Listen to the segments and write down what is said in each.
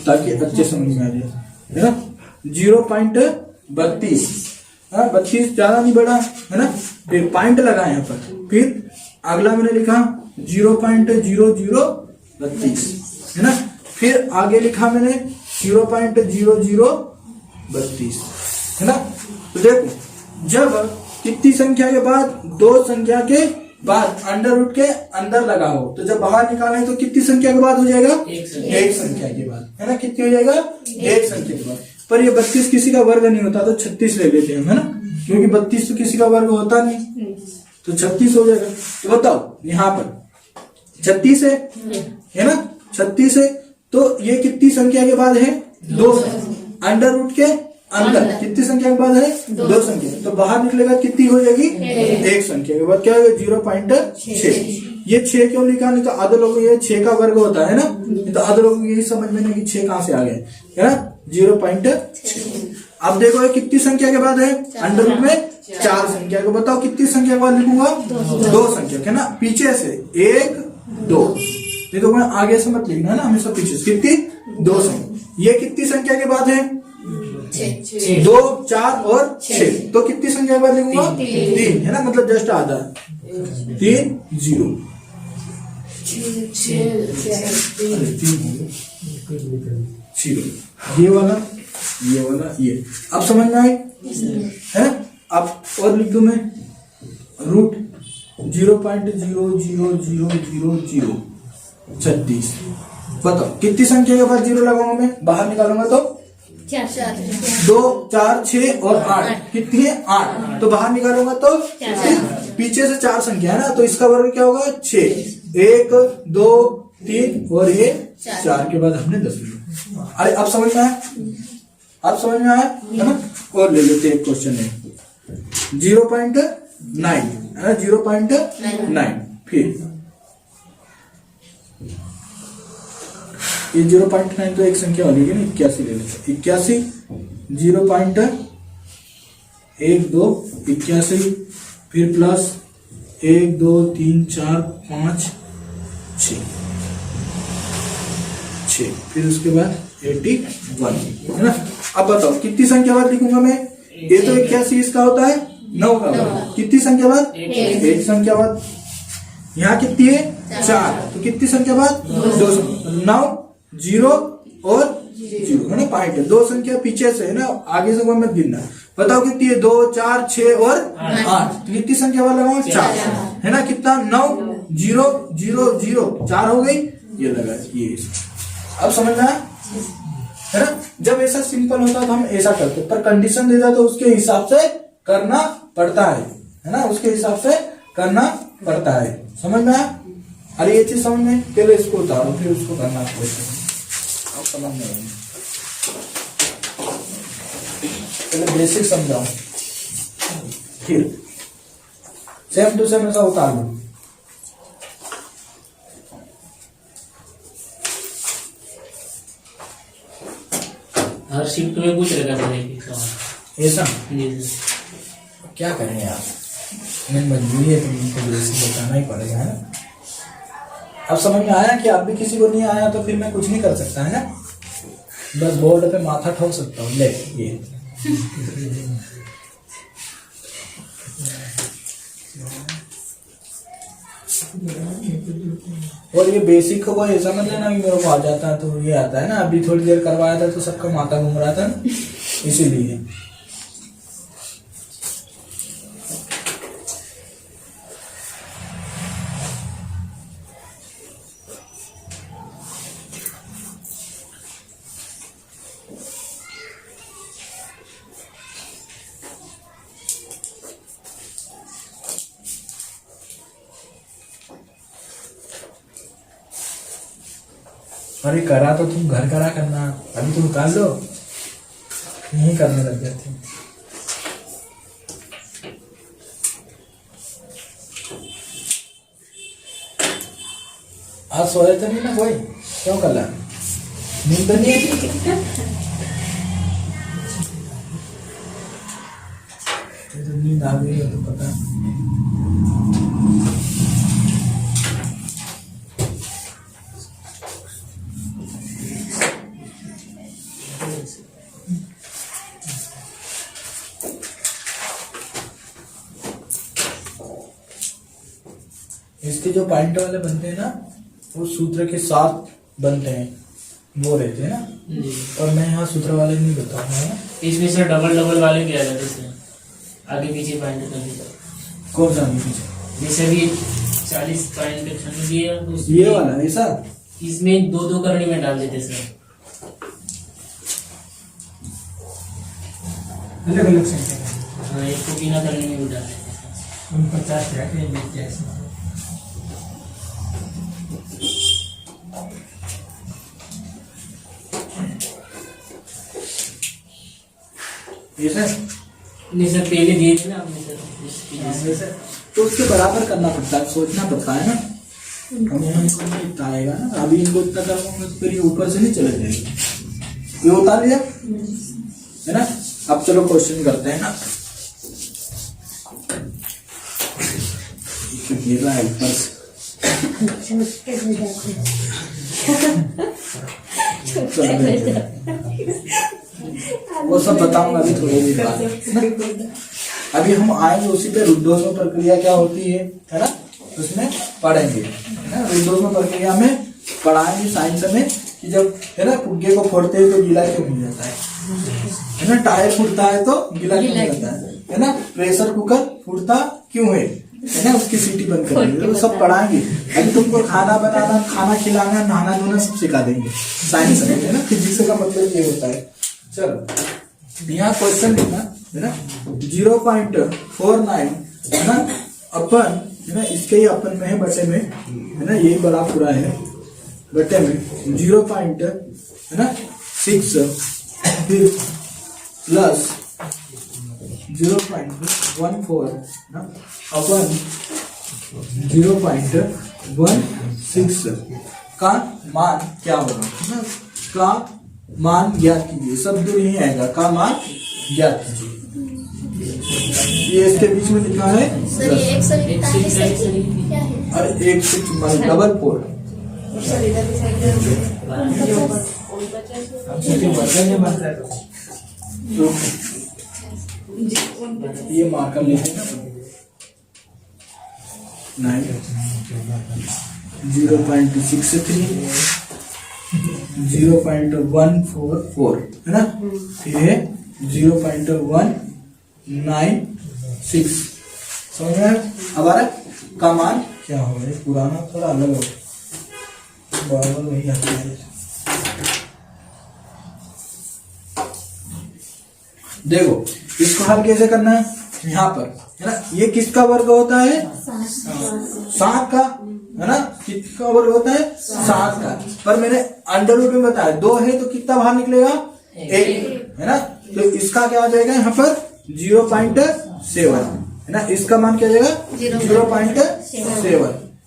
ताकि अच्छे समझ में आ जाए, है ना। 0.32, 32 ज्यादा नहीं बढ़ा, है ना। फिर पॉइंट लगा यहाँ पर, फिर अगला मैंने लिखा 0.0032, है ना। फिर आगे लिखा मैंने 0.0032, है ना। तो देखो, जब कितनी संख्या के बाद, दो संख्या के बाद अंडर रूट के अंदर लगा हो, तो जब बाहर निकालें तो कितनी संख्या के बाद हो जाएगा, एक संख्या के बाद, है ना। कितनी हो जाएगा, एक संख्या के बाद। पर ये 32 किसी का वर्ग नहीं होता, तो 36 ले लेते हैं, है ना, क्योंकि 32 तो किसी का वर्ग होता नहीं, तो 36 हो जाएगा। तो बताओ यहाँ पर 36 है ना, 36 है, तो ये कितनी संख्या के बाद है, दो। अंडर रूट के अंदर कितनी संख्या के बाद है, दो संख्या, तो बाहर निकलेगा कितनी हो जाएगी, एक संख्या के बाद क्या होगा, 0.6। ये 6 क्यों लिखा, नहीं तो आधे लोगों ये 6 का वर्ग होता है ना, तो आधे लोगों को यही समझ में नहीं कि 6 कहां से आ गए, है ना, 0.6। अब देखो ये कितनी संख्या के बाद है, अंडर रूट में 4 संख्या को, बताओ कितनी संख्या के बाद लिखूंगा, 2 संख्या, है ना। पीछे से 1 2, देखो मैं आगे से मत लिखना, है ना, हमेशा पीछे से कितनी, 2 संख्या। ये कितनी संख्या के बाद है, 2 4 और 6, तो कितनी संख्या के बाद लिखूंगा, 3, है ना, मतलब जस्ट आधा, 3 0। ये वाला, ये वाला, ये अब समझ में आए, है। अब और लिख दूं मैं, रूट 0.0000036। बताओ कितनी संख्या के बाद 0 लगाऊंगा मैं, बाहर निकालूंगा तो 2 4 6 और 8, कितनी है, 8, तो बाहर निकालूंगा तो पीछे से 4 संख्या है ना, तो इसका वर्ग क्या होगा, 6। 1 2 3 और ये 4 के बाद हमने 10 लिखा। अरे अब समझ में आया, अब समझ में आया, है ना। और ले लेते एक क्वेश्चन है 0.9, है ना, 0.9। फिर ये 0.9 तो एक संख्या हो जाएगी ना, 81 ले लेते, 81, 0.1 2 81, फिर प्लस 1 2 3 4 5 6, फिर उसके बाद 81, है ना। अब बताओ कितनी संख्या बाद लिखूंगा मैं, ये तो 81 इसका होता है 9 का बाद, कितनी संख्या बाद, एक संख्या बाद। यहाँ कितनी है, 4, तो कितनी संख्या बाद, 2 संख्या, 9 0 और 0, है ना, पॉइंट है, 2 संख्या पीछे से, है ना, आगे से मत गिनना। बताओ कितनी है, 2 4 6 और 8, तो कितनी संख्या वाला लगाओ, 4, है ना। कितना, 9 0 0 0, 4 हो गई, ये लगा, ये। अब समझना है ना। जब ऐसा सिंपल होता है तो हम ऐसा करते, पर कंडीशन देता तो उसके हिसाब से करना पड़ता है ना, उसके हिसाब से करना पड़ता है, समझ में आया। अरे ये चीज समझ में, पहले इसको उतारो फिर उसको करना पड़ेगा, अब समझ में आएगी। पहले बेसिक समझाओ, फिर सेम टू सेम ऐसा उतार लो। हर शिफ्ट में पूछ रहेगा ऐसा क्या करें यार, नहीं मजबूरी है, तो उनको बेसिक बताना ही पड़ेगा, है ना। अब समझ में आया कि अब भी किसी को नहीं आया तो फिर मैं कुछ नहीं कर सकता, है ना, बस बोर्ड पे माथा ठोक सकता हूँ, ले ये। और ये बेसिक को कोई ऐसा मत लेना कि मेरे को आ जाता है तो ये आता है ना, अभी थोड़ी देर करवाया था तो सबका माथा घूम रहा था ना, इसीलिए। अरे करा तो तुम घर करा करना, अभी तुम निकाल लो, यही करने लग जाते। आज सोए तो नहीं ना कोई, क्यों कर रहा, नींद तो नहीं, नींद आ गई है तो पता। इसके जो पॉइंट वाले बनते हैं ना वो सूत्र के साथ बनते हैं, वो रहते हैं ना। जी। और मैं यहाँ सूत्र वाले नहीं बताऊंगा है ना। इसमें सर डबल डबल वाले भी आ जाते हैं, आगे पीछे पॉइंट करने का। कौन सा आगे पीछे? जैसे भी 40 पॉइंट का क्षण दिया तो उसमें ये वाला ऐसा इसमें दो दो करनी में डाल देते सर। अलग अलग संख्या हाँ, एक को बिना करने में भी डाल देते सर। 49 ये सर नहीं सर, पहले दिए थे ना आपने सर वैसे तो उसके बराबर करना पड़ता है, सोचना पड़ता है ना। हम यहाँ इसको नहीं इतना आएगा ना, अभी इनको इतना करूँगा तो फिर ये ऊपर से नहीं चले जाएगी। ये उतार लिया है ना। अब चलो क्वेश्चन करते हैं ना। गिर रहा है ऊपर से। वो सब बताऊंगा अभी थोड़ी देर बाद। अभी हम आएंगे उसी पे, रुद्धोष्म प्रक्रिया क्या होती है ना, उसमें पढ़ेंगे है ना। रुद्धोष्म प्रक्रिया में पढ़ाएंगे साइंस में कि जब है ना फुग्गे को फोड़ते हैं तो गीला क्यों हो जाता है ना। टायर फूटता है तो गीला क्यों हो जाता है ना। प्रेशर कुकर फूटता क्यों है ना, उसकी सीटी बंद कर देंगे। तो सब पढ़ाएंगे। अभी तुमको खाना बनाना, खाना खिलाना, नहाना धोना सब सिखा देंगे साइंस में है ना। फिजिक्स का मतलब ये होता है। चलो यहाँ क्वेश्चन लिखना है ना। 0.49 है ना अपन है ना, इसके ही अपन में है बटे में है ना, यही बड़ा पूरा है बटे में 0. है ना 6 फिर प्लस 0.14 ना अपन 0.16 का मान क्या होगा ना, का मान ज्ञात कीजिए। सब दूर यही आएगा, का मान ज्ञात कीजिए। ये इसके बीच में लिखा है सर ये एक सर एक से एक सर क्या है? और 1 6 डबल 4 सर इधर भी साइड ये मार्कर लिखे ना 0.63 0.144 है ना, फिर 0.196 समझ में। अब आ रहा का मान क्या होगा। पुराना थोड़ा अलग होगा, बराबर वही आता है। देखो इसको हल कैसे करना है, यहाँ पर है ना, ये किसका वर्ग होता है 7 का है ना। किसका वर्ग होता है 7 का। पर मैंने अंडर रूट में बताया 2 है तो कितना बाहर निकलेगा 1 है ना। तो इसका क्या आ जाएगा यहाँ पर 0.7 है ना। इसका मान क्या आ जाएगा 0.7 है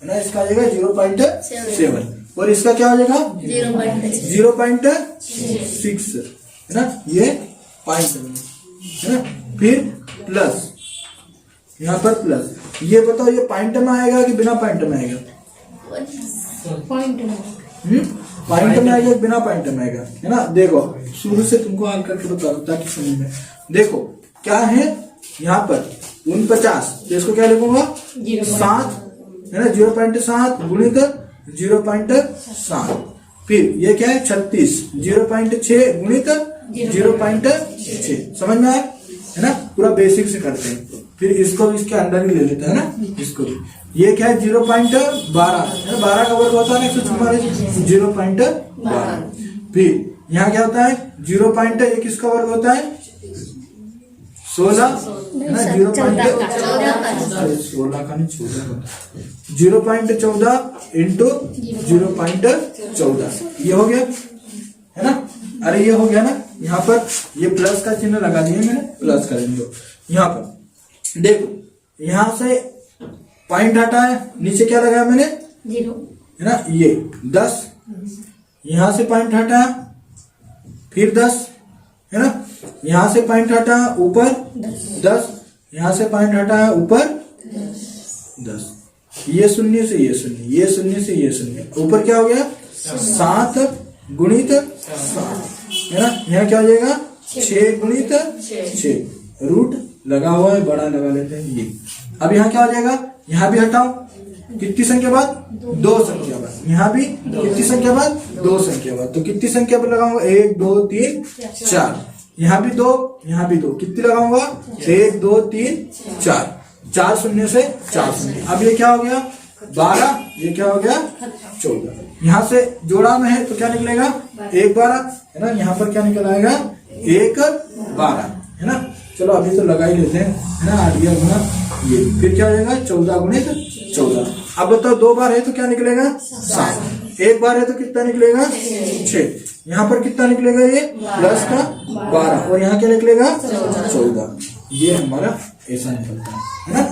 ना। इसका आ जाएगा 0.7 और इसका क्या हो जाएगा 0.6 है ना। ये पॉइंट है ना। फिर प्लस यहाँ पर प्लस, ये बताओ ये पॉइंट में आएगा कि बिना पॉइंट में आएगा। पॉइंट पॉइंट में आएगा बिना पॉइंट में आएगा है ना। देखो शुरू से तुमको हल करके बता दो ताकि समझ में। देखो क्या है यहाँ पर 49, तो इसको क्या लिखूंगा 7 है ना। 0.7 गुणित 0.7 फिर ये क्या है 36 0.6 गुणित 0.6 समझ में आया है ना। पूरा बेसिक से करते हैं। फिर इसको भी इसके अंदर ही ले लेते हैं ना इसको भी। ये क्या है 0.12 है ना। 12 का वर्ग होता है ना 0.12। फिर यहाँ क्या होता है 0. ये किसका वर्ग होता है 16 है ना। 0.14 का नहीं 14 इंटू 0.14 ये हो गया है ना। अरे ये हो गया ना। यहाँ पर ये प्लस का चिन्ह लगा दिया मैंने, प्लस कर दो। यहाँ पर देखो यहाँ से पॉइंट हटा है, नीचे क्या लगाया मैंने 0 है ना। ये 10 यहाँ से पॉइंट हटा फिर 10 है ना। यहाँ से पॉइंट हटा ऊपर 10 यहाँ से पॉइंट हटा ऊपर 10। ये शून्य से ये शून्य, ये शून्य से ये शून्य, ऊपर क्या हो गया 7 गुणित 7 है ना। यहाँ क्या हो जाएगा 6 गुणित 6 रूट लगा हुआ है, बड़ा लगा लेते हैं ये। अब यहाँ क्या हो जाएगा, यहाँ भी हटाओ कितनी संख्या बाद? दो संख्या बाद। यहाँ भी कितनी संख्या बाद? दो संख्या बाद। तो कितनी संख्या पर लगाऊंगा? 1 2 3 4। यहाँ भी दो, यहाँ भी दो। कितनी लगाऊंगा? 1 2 3 4। 4 शून्य से 4 शून्य। अब ये क्या हो गया? 12। ये क्या हो गया? 14। यहाँ से जोड़ा में है तो क्या निकलेगा? 1 12 है ना। यहाँ पर क्या निकल आएगा? 1 12 है ना। चलो अभी तो लगा ही लेते हैं, है ना। 8 गुना ये, फिर क्या हो जाएगा? 14 गुणित 14। अब बताओ 2 बार है तो क्या निकलेगा? 7। 1 बार है तो कितना निकलेगा? 6। यहाँ पर कितना निकलेगा? ये प्लस का 12 और यहाँ क्या निकलेगा? 14। ये हमारा ऐसा निकलता है ना।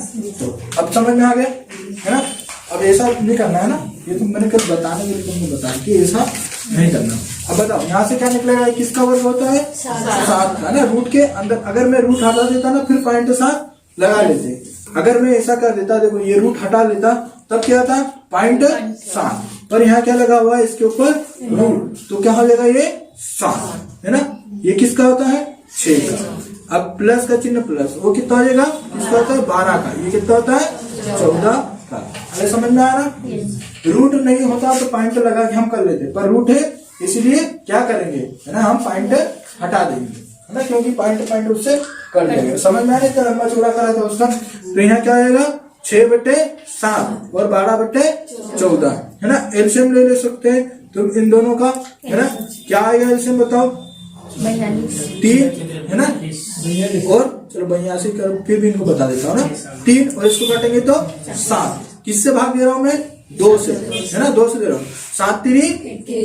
तो अब समझ में आ गया, है ना। अब ऐसा नहीं करना है ना, ये तुम मैंने कल बताने के लिए तुमको बताया कि ऐसा नहीं करना। अब बताओ यहाँ से क्या निकलेगा? किसका वर्ग होता है? 7 का ना। रूट के अंदर अगर मैं रूट हटा देता ना, फिर पॉइंट 7 लगा लेते। अगर मैं ऐसा कर देता, देखो ये रूट हटा लेता, तब क्या था? पॉइंट 7। पर यहाँ क्या लगा हुआ है? इसके ऊपर रूट, तो क्या हो जाएगा? ये 7 है ना। ये किसका होता है? 6 का। अब प्लस का चिन्ह प्लस, वो कितना हो जाएगा? किसका होता है? 12 का। ये कितना होता है? 14 का। अरे समझ में आ रहा? रूट नहीं होता तो पॉइंट लगा के हम कर लेते, पर रूट है इसलिए क्या करेंगे, है ना, हम पॉइंट हटा देंगे, है ना, क्योंकि पॉइंट उससे कर देंगे। समझ में आ रहा है? लंबा चौड़ा करा था उसका। तो यहाँ क्या आएगा? 6/7 और 12/14 है ना। एलसीएम ले सकते हैं तो इन दोनों का, है ना। क्या आएगा एलसीएम बताओ? 3 है ना। और चलो 82 कर, फिर भी इनको बता देता हूँ ना। 3 और इसको काटेंगे तो 7। किससे भाग दे रहा हूँ मैं? 2 से, है ना। 2 से दे रहा हूँ। 7 3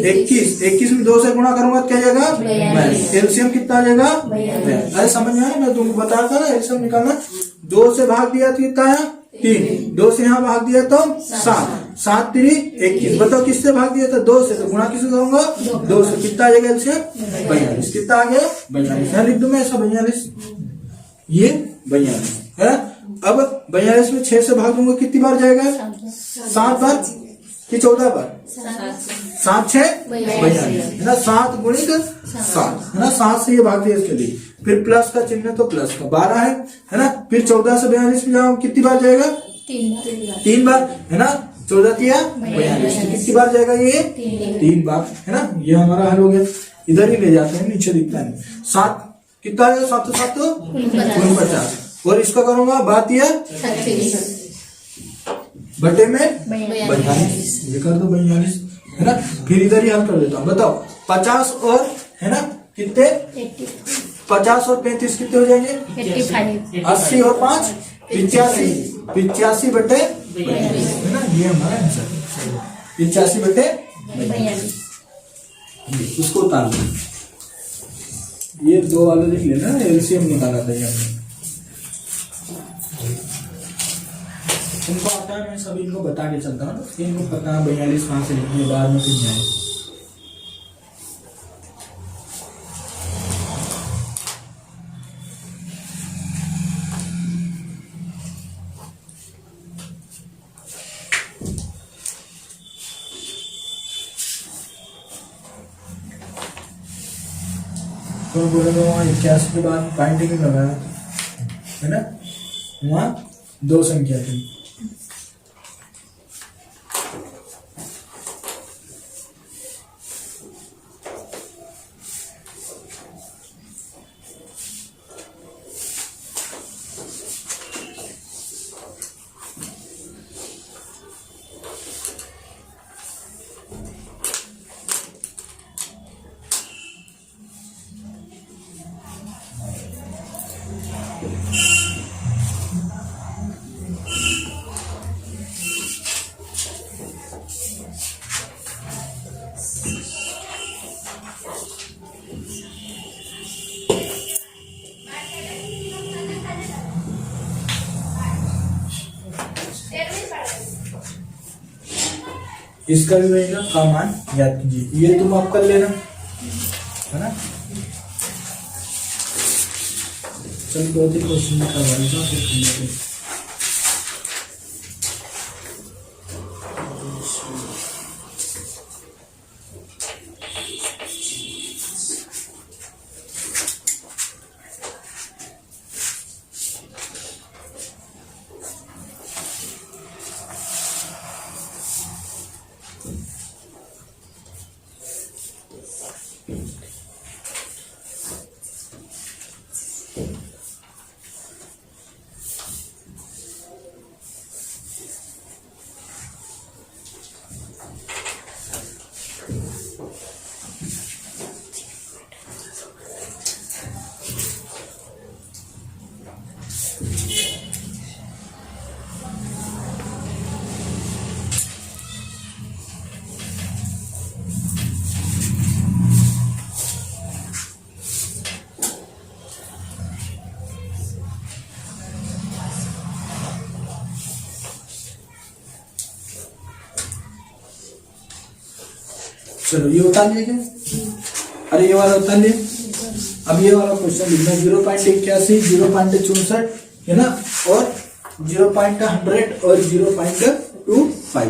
21। 21 में 2 से गुणा करूंगा तो क्या जाएगा? एलसीएम कितना आ जाएगा? अरे समझ में आया? मैं तुमको बता था ना एलसीएम निकालना। 2 से भाग दिया तो कितना है? 3। 2 से यहाँ भाग दिया तो 7। 7 3 21। बताओ किससे भाग दिया था? 2 से। तो गुणा किससे करूंगा? 2 से। कितना आ जाएगा एलसीएम? 42। कितना आ गया? 42। यहाँ लिख दूं मैं ऐसा 42। ये 42 है। अब 42 में 6 से भाग दूंगा, कितनी बार जाएगा? 7 बार कि 14 बार? 7 6 42 है ना। 7 गुणित 7 है ना। 7 से ये भाग दिया इसके लिए, फिर प्लस का चिन्ह तो प्लस का 12 है ना। फिर 14 से 42 में जाओ, कितनी बार जाएगा? 3 बार है ना। 14 3 42। कितनी बार जाएगा? ये 3 बार है ना। ये हमारा हल हो गया। इधर ही ले जाते हैं, नीचे दिखता नहीं। 7 कितना आएगा? 7 7 49। और इसका करूंगा बात यह बटे में 42। ये कर दो 42 है ना। फिर इधर ही हल कर देता हूँ। बताओ 50 और है ना कितने? 50 और 35 कितने हो जाएंगे? 80 और 5 85। 85 बटे 42 है ना। ये हमारा आंसर 85 बटे 42। उसको उतार दो। ये 2 वाले लिख लेना, एलसीएम निकाला था हमने। इनको आता है, मैं सभी इनको बता के चलता हूँ, इनको पता है 42 कहाँ से लिखने बाद में फिर जाए। तो बोलेगा वहाँ 81 के बाद पॉइंट क्यों लगाया है ना। वहाँ 2 संख्या थी। इसका भी रहेगा का मान याद कीजिए। ये तुम आप कर लेना, है ना। चल 2-3 क्वेश्चन करवा फिर चलो ये उतार लिए क्या? अरे ये वाला उतार लिए। अब ये वाला क्वेश्चन लिखना 0.81, 0.64 है ना, और 0.100 और 0.25 है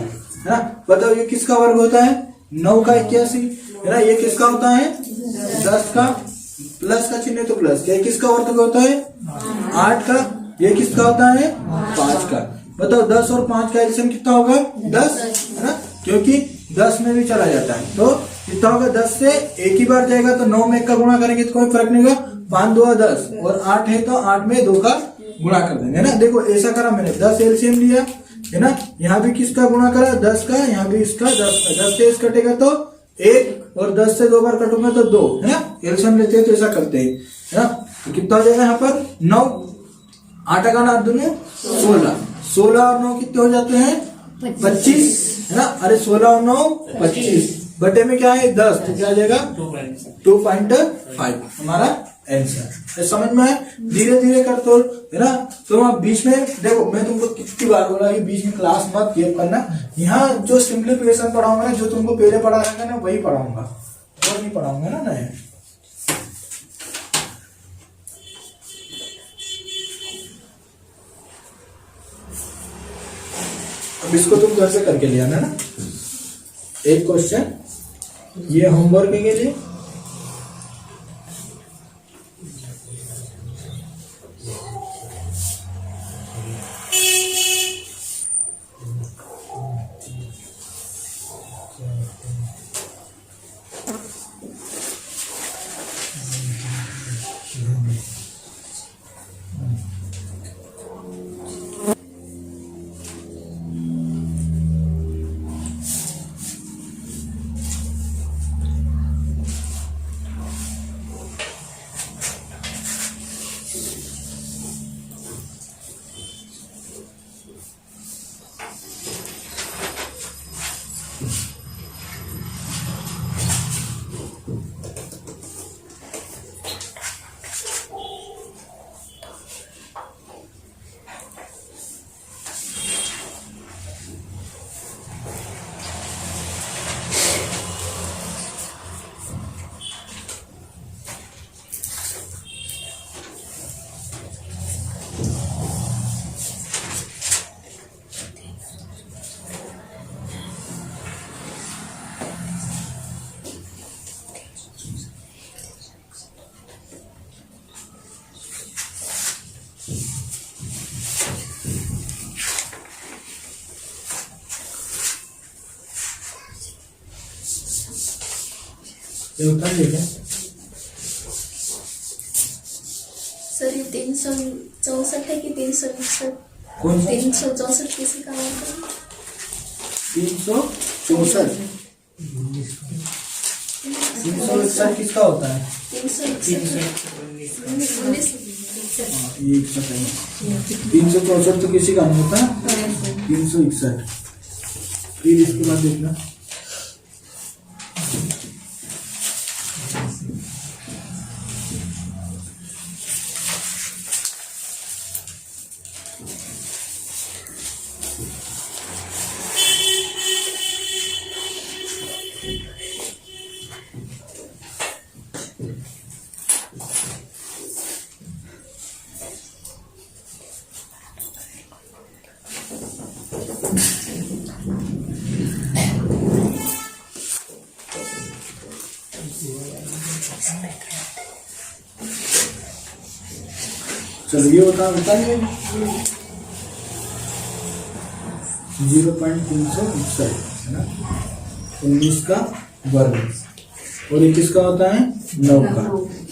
ना। बताओ ये किसका वर्ग होता है? 9 का 81 है ना। ये किसका होता है? 10 का, प्लस का चिन्ह तो प्लस, ये किसका वर्ग होता है? 8 का। ये किसका होता है? 5 का। बताओ 10 और 5 का एलसीएम कितना होगा? 10 है ना, क्योंकि 10 में भी चला जाता है तो कितना होगा? 10 से एक ही बार जाएगा तो 9 में 1 का गुणा करेंगे तो कोई फर्क नहीं होगा। 5 2 10 और 8 है तो 8 में 2 का गुणा कर देंगे है ना। देखो ऐसा करा मैंने, 10 एलसीएम लिया है ना, यहाँ भी किसका गुणा करा? 10 का, यहाँ भी इसका 10 का। 10 से इस कटेगा तो 1 और 10 से 2 बार कटूंगा तो 2 है ना। एलसीएम लेते हैं तो ऐसा करते हैं है ना। तो कितना हो जाएगा यहाँ पर? 9, 8 का 9 दोनों 16, 16 और 9 कितने हो जाते हैं? 25 है ना। अरे 16 और 9 25, बटे में क्या है? 10, तो क्या आ जाएगा? 2.5 हमारा आंसर। समझ में है? धीरे धीरे कर तो है ना। तो आप बीच में देखो, मैं तुमको कितनी बार बोला कि बीच में क्लास मत गेप करना। यहाँ जो सिंप्लीफिकेशन पढ़ाऊंगा ना, जो तुमको पहले पढ़ा था ना वही पढ़ाऊंगा, और नहीं पढ़ाऊंगा ना नया। अब इसको तुम घर से करके ले आना ना। एक क्वेश्चन ये होमवर्क के लिए, ये उतार लिया क्या? सर ये 364 है कि 361? कौन सा? 364 किसी का वर्ग है? 364 361 किसका होता है? 364 तो किसी का नहीं होता। 361 फिर इसके बाद देखना, चलो ये बताइए 0.361 है ना, 19 का वर्ग। और ये किसका होता है? 9 का।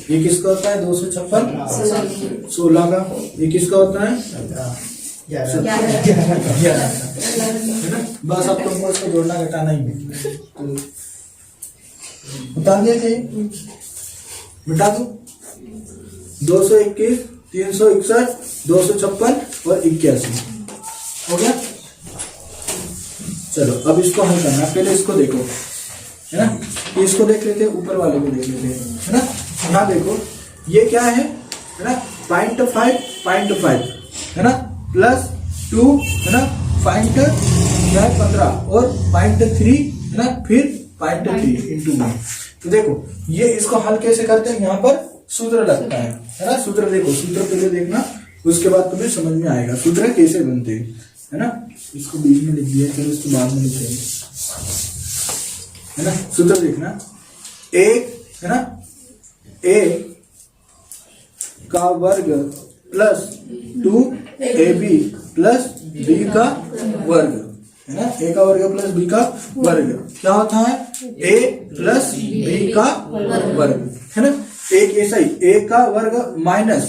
ये किसका होता है? 256 16 का। ये किसका होता है? 11 है ना। बस अब तुमको इसको जोड़ना घटाना ही है। बता दिया चाहिए, मिटा दो। 221 361 256 और 81 हो गया। चलो अब इसको हल करना, पहले इसको देखो है ना। इसको देख लेते हैं, ऊपर वाले को देख लेते हैं है ना। यहाँ देखो ये क्या है ना, 0.5 है ना, +2 है ना, 15 और 0.3 है ना, फिर 0.3 इंटू में। तो देखो ये इसको हल कैसे करते हैं, यहाँ पर सूत्र लगता है ना। सूत्र देखो, सूत्र पहले देखना, उसके बाद तुम्हें समझ में आएगा सूत्र कैसे बनते हैं, है ना। इसको बीच में लिख दिया, चलो इसको बाद में लिखेंगे, है ना। सूत्र देखना, a है ना, a का वर्ग प्लस 2ab प्लस b का वर्ग, है ना। a का वर्ग प्लस b का वर्ग क्या होता है, a प्लस b का वर्ग, है ना। एक ऐसा ही a का वर्ग माइनस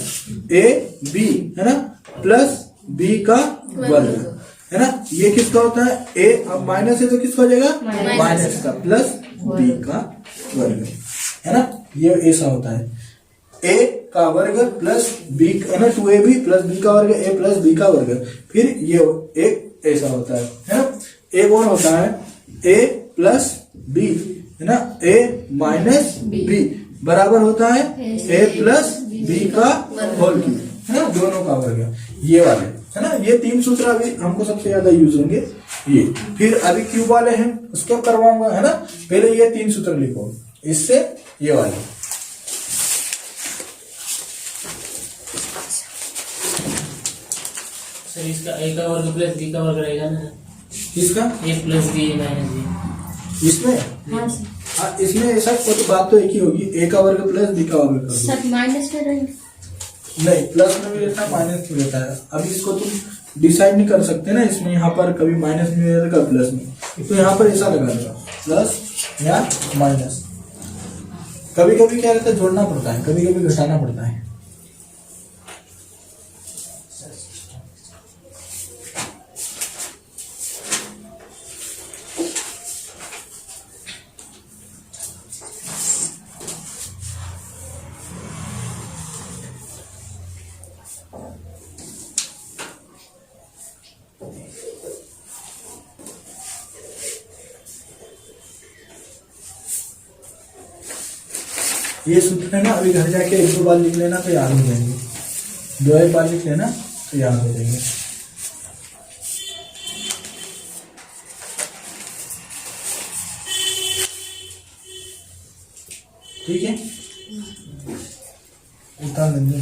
a b, है ना, प्लस b का वर्ग, है ना। ये किसका होता है, a अब माइनस है तो किसका हो जाएगा, माइनस का, प्लस b का वर्ग, है ना। ये ऐसा होता है, a का वर्ग प्लस b, है ना, 2ab प्लस b का वर्ग, a प्लस b का वर्ग। फिर ये एक ऐसा होता है ना। एक और होता है a प्लस b, है ना, a माइनस b बराबर होता है a प्लस b का होल क्यूब, है ना, दोनों का वर्ग, ये वाले, है ना। ये 3 सूत्र अभी हमको सबसे ज्यादा यूज होंगे ये। फिर अभी क्यूब वाले हैं उसको करवाऊंगा, है ना। पहले ये 3 सूत्र लिखो, इससे ये वाले। सर इसका a का वर्ग प्लस b का वर्ग रहेगा ना, किसका, a plus b minus b। इसमें हाँ सर, हाँ, इसमें ऐसा कोई बात तो एक ही होगी, a का वर्ग प्लस b का वर्ग कर दो। सर माइनस में रहेंगे, नहीं, प्लस में भी रहता है माइनस में रहता है। अभी इसको तुम डिसाइड नहीं कर सकते ना, इसमें यहाँ पर कभी माइनस में रहेगा कभी प्लस में, तो यहाँ पर ऐसा लगा देगा प्लस या माइनस। कभी कभी क्या रहता है, जोड़ना पड़ता है, कभी कभी घटाना पड़ता है। ये सूत्र है ना, अभी घर जाके 1-2 बार लिख लेना तो याद हो जाएंगे, 2 बार लिख लेना तो याद हो जाएंगे। ठीक है, उतार लेंगे।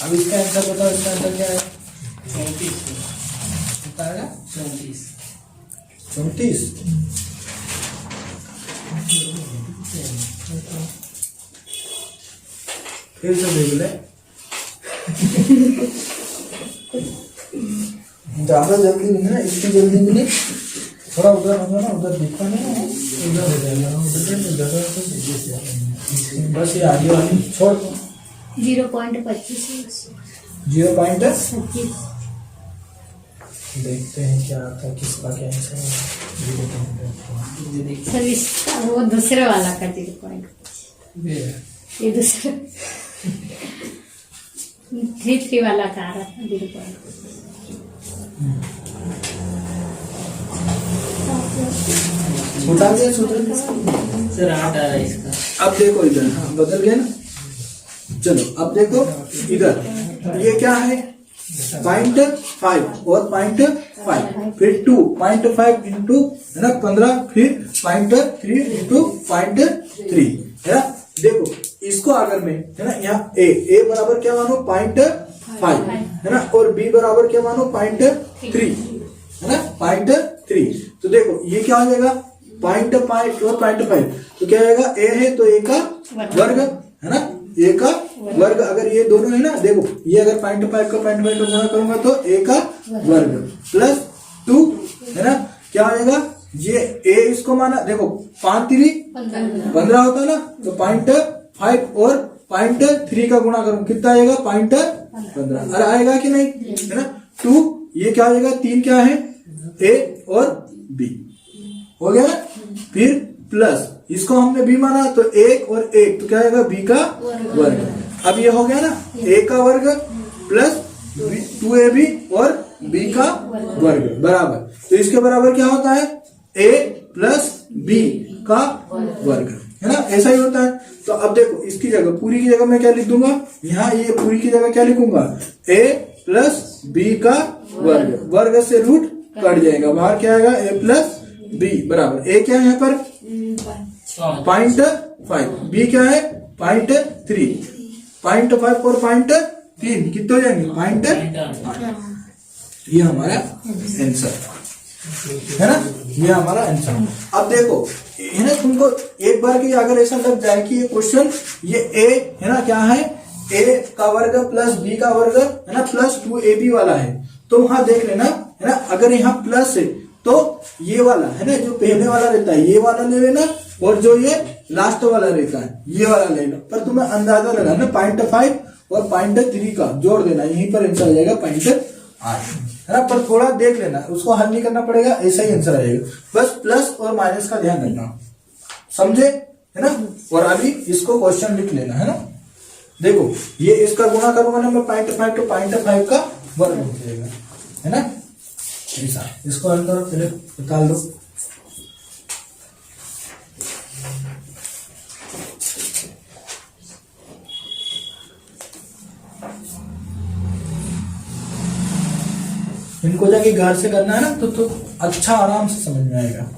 अब इसका आंसर बताओ, इसका आंसर क्या है, 34 कितना आएगा, 34। 34। फिर से देख ले, ज्यादा जल्दी नहीं है, इतनी जल्दी मिले, थोड़ा उधर हो ना, उधर दिखा नहीं, उधर हो जाएगा, बस ये आगे वाली छोड़ दो। 0.25 0.25 देखते हैं क्या आता है, किसका क्या आंसर है। सर इसका वो दूसरे वाला का 0.5, ये दूसरा 3 वाला का आ रहा था 0.5। उठा दिया सूत्र। सर 8 आ रहा है इसका। अब देखो इधर, हाँ बदल गया ना। चलो अब देखो इधर, ये क्या है 0.5 और 0.5, फिर 2.5 इंटू, है ना 15, फिर 0.3 इंटू 0.3, है ना। देखो इसको अगर मैं, है ना, यहाँ a बराबर क्या मानो 0.5, है ना, और b बराबर क्या मानो 0.3, है ना 0.3। तो देखो ये क्या हो जाएगा 0.5 और 0.5, तो क्या आएगा, a है तो a का वर्ग, है ना, a का वर्ग। अगर ये दोनों है ना, देखो ये अगर 0.5 का 0.5 का गुणा करूंगा तो a का वर्ग प्लस 2, है ना, क्या आएगा, ये a इसको माना, देखो 5×3 15 होता है ना, तो 0.5 और 0.3 का गुणा करूं कितना आएगा 0.15, अरे आएगा कि नहीं, है ना। 2 ये क्या आएगा, 3 क्या है a और b, हो गया ना। फिर प्लस इसको हमने b माना तो 1 और 1, तो क्या आएगा b का वर्ग। अब ये हो गया ना a का वर्ग प्लस 2ab और b का वर्ग बराबर, तो इसके बराबर क्या होता है a प्लस b का वर्ग, है ना, ऐसा ही होता है। तो अब देखो इसकी जगह, पूरी की जगह मैं क्या लिख दूंगा, यहाँ ये पूरी की जगह क्या लिखूंगा, a प्लस b का वर्ग, वर्ग से रूट कट जाएगा, बाहर क्या आएगा a प्लस बी बराबर ए क्या है यहाँ पर 0.5, बी क्या है 0.3, 0.5 और 0.3 कितने हो जाएंगे 0.8। ये हमारा आंसर है ना, ये हमारा आंसर। अब देखो है ना, तुमको एक बार की अगर ऐसा लग जाए कि ये क्वेश्चन ये ए है ना क्या है, ए का वर्ग प्लस बी का वर्ग है ना प्लस 2ab वाला है, तो वहां देख लेना है ना, अगर यहाँ प्लस है तो ये वाला है ना जो पहले वाला रहता है ये वाला ले लेना, और जो ये लास्ट वाला रहता है ये वाला लेना। पर तुम्हें अंदाजा लगाना 0.5 और 0.3 का जोड़ देना, यहीं पर आंसर आ जाएगा 0.8 है ना। पर थोड़ा देख लेना, उसको हल नहीं करना पड़ेगा, ऐसा ही आंसर आएगा। बस प्लस और माइनस का ध्यान रखना, समझे है ना। और अभी इसको क्वेश्चन लिख लेना है ना। देखो ये इसका गुणा करूंगा ना मैं 0.5 तो 0.5 का वर्ग हो जाएगा है ना। ऐसा इसको हल करो, पहले निकाल दो। इनको जाके घर से करना है ना तो अच्छा आराम से समझ में आएगा।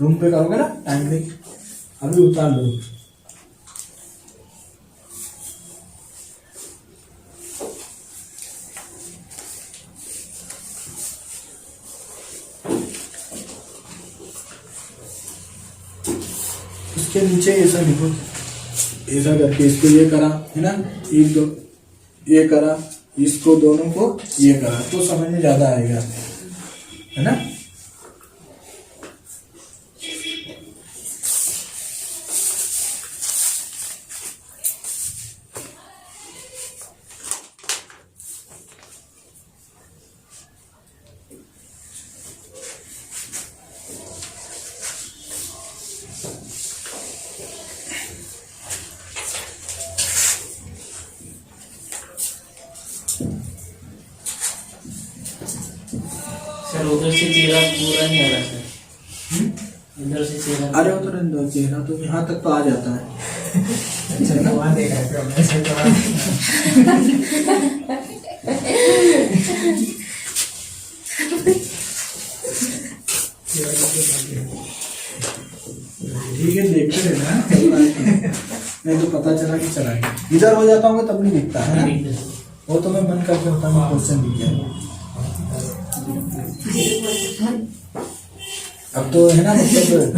रूम पे करोगे ना टाइम पे, अभी उतार लो। इसके नीचे ऐसा लिखो, ऐसा करके इसको ये करा है ना, एक दो ये करा, इसको दोनों को ये करा, तो समझ में ज्यादा आएगा है ना। सर उधर से चेहरा पूरा नहीं आ रहा सर, इधर से चेहरा। अरे वो तो रहने दो, चेहरा तो यहाँ तक तो आ जाता है। अच्छा ना, वहां देख रहे ठीक है, देखते रहना। नहीं तो पता चला कि चला गया, इधर हो जाता हूँ तब नहीं दिखता है ना। वो तो मैं मन करके होता हूँ, क्वेश्चन दिख गया। अब तो है ना, मतलब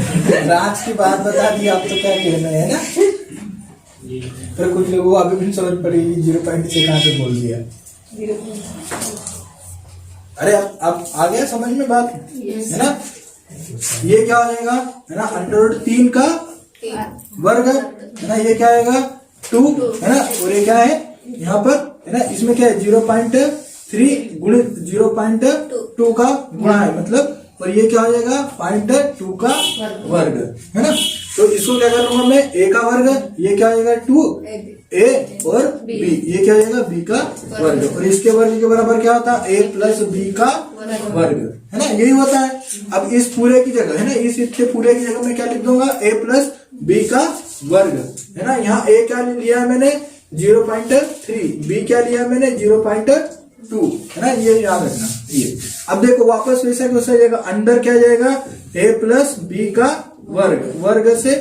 राज की बात बता दी, आप तो क्या कहना है ना। पर कुछ लोगों को अभी भी समझ पड़ेगी 0.6 से कहाँ पे बोल दिया। अरे अब आ गया समझ में बात है ना। ये क्या हो जाएगा है ना, √3 का वर्ग है ना, ये क्या आएगा 2 है ना, और ये क्या है यहाँ पर है ना, इसमें क्या है 0.3 गुणित 0.2 का गुणा है मतलब, और ये क्या हो जाएगा 0.2 का वर्ग है ना। तो इसको क्या कर लूंगा मैं, a का वर्ग, ये क्या हो जाएगा 2a और b, ये क्या हो जाएगा b का वर्ग, और इसके वर्ग के बराबर क्या होता है a प्लस b का वर्ग है ना, यही होता है। अब इस पूरे की जगह है ना, इस इतने पूरे की जगह मैं क्या लिख दूंगा a प्लस b का वर्ग है ना। यहाँ a क्या लिया है मैंने 0.3, b क्या लिया है मैंने 0.2 है ना, ये याद रखना ये। अब देखो वापस वैसा कैसा जाएगा, अंदर क्या जाएगा a प्लस b का वर्ग, वर्ग से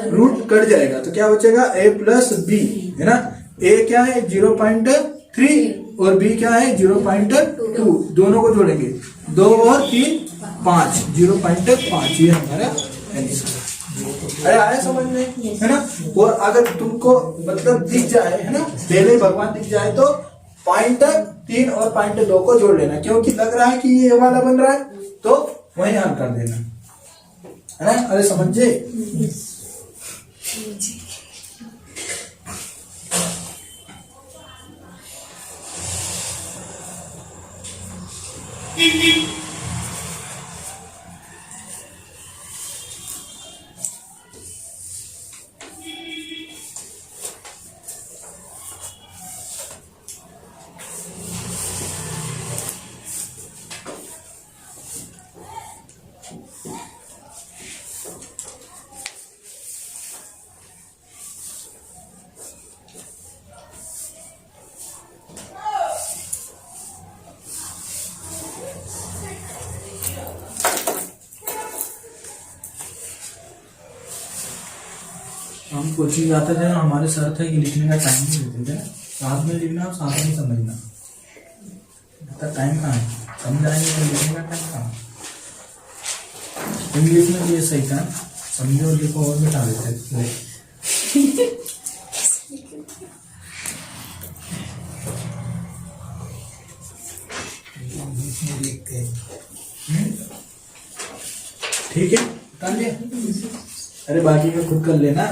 रूट कट जाएगा तो क्या बचेगा a प्लस b है ना। a क्या है 0.3 और b क्या है 0.2, दोनों को जोड़ेंगे 2 और 3 5, 0.5 ये हमारा आंसर। अरे आया समझ में है ना। और अगर तुमको मतलब दिख जाए है ना, पहले भगवान दिख जाए तो 0.3 और 0.2 को जोड़ लेना, क्योंकि लग रहा है कि ये वाला बन रहा है तो वही हल कर देना है ना। अरे समझे। कोचिंग जाते थे हमारे सर थे कि लिखने का टाइम नहीं देते थे ना, साथ में लिखना और साथ में समझना, इतना टाइम कहाँ है, समझाएंगे तो लिखने का टाइम कहाँ है। इंग्लिश में भी ये सही था, समझो और लिखो और मिटा देते थे। ठीक है, उतार लिया। अरे बाकी का खुद कर लेना,